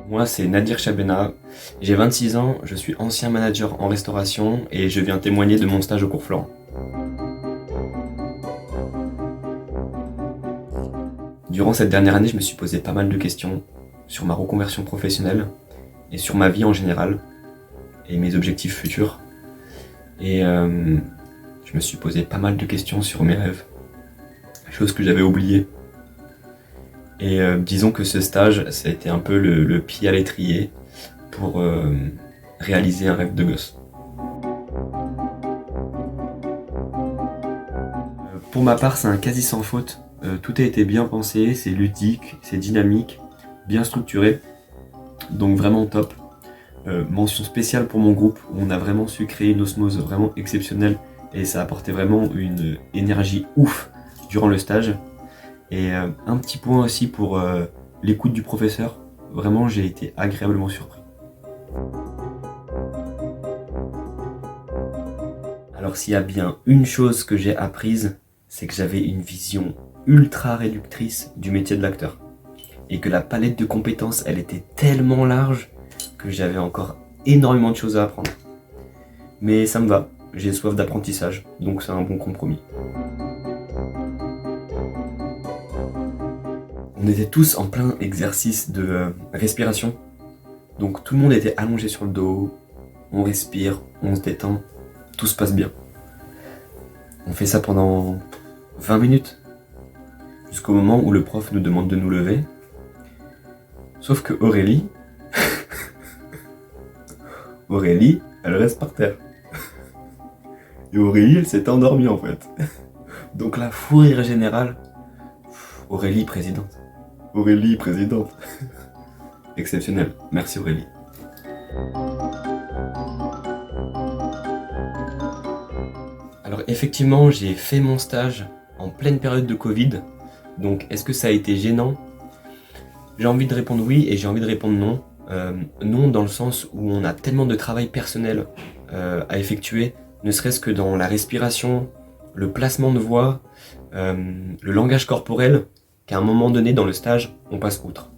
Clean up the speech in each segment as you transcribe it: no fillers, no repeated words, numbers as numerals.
Moi, c'est Nadir Chabena, j'ai 26 ans, je suis ancien manager en restauration et je viens témoigner de mon stage au cours Florent. Durant cette dernière année, je me suis posé pas mal de questions sur ma reconversion professionnelle et sur ma vie en général et mes objectifs futurs. Et je me suis posé pas mal de questions sur mes rêves, choses que j'avais oubliées. Et disons que ce stage, ça a été un peu le pied à l'étrier pour réaliser un rêve de gosse. Pour ma part, c'est un quasi sans faute. Tout a été bien pensé, c'est ludique, c'est dynamique, bien structuré, donc vraiment top. Mention spéciale pour mon groupe, où on a vraiment su créer une osmose vraiment exceptionnelle et ça a apporté vraiment une énergie ouf durant le stage. Et un petit point aussi pour l'écoute du professeur, vraiment j'ai été agréablement surpris. Alors s'il y a bien une chose que j'ai apprise, c'est que j'avais une vision ultra réductrice du métier de l'acteur. Et que la palette de compétences, elle était tellement large que j'avais encore énormément de choses à apprendre. Mais ça me va, j'ai soif d'apprentissage, donc c'est un bon compromis. On était tous en plein exercice de respiration, donc tout le monde était allongé sur le dos, on respire, on se détend, tout se passe bien. On fait ça pendant 20 minutes, jusqu'au moment où le prof nous demande de nous lever. Sauf que Aurélie, elle reste par terre. Et Aurélie, elle s'est endormie en fait. Donc la fou rire générale, Aurélie présidente. Aurélie présidente. Exceptionnel, merci Aurélie. Alors effectivement, j'ai fait mon stage en pleine période de Covid, donc est-ce que ça a été gênant ? J'ai envie de répondre oui et j'ai envie de répondre non. Non dans le sens où on a tellement de travail personnel à effectuer, ne serait-ce que dans la respiration, le placement de voix, le langage corporel, qu'à un moment donné dans le stage, on passe outre.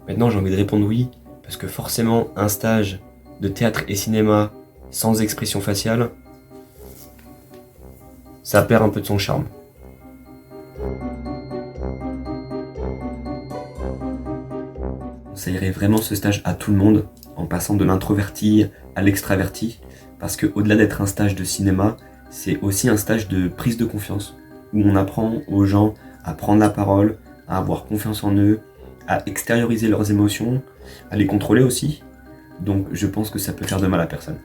Maintenant j'ai envie de répondre oui, parce que forcément un stage de théâtre et cinéma sans expression faciale, ça perd un peu de son charme. Je conseillerais vraiment ce stage à tout le monde, en passant de l'introverti à l'extraverti, parce que au-delà d'être un stage de cinéma, c'est aussi un stage de prise de confiance, où on apprend aux gens à prendre la parole, à avoir confiance en eux, à extérioriser leurs émotions, à les contrôler aussi. Donc je pense que ça peut faire de mal à personne.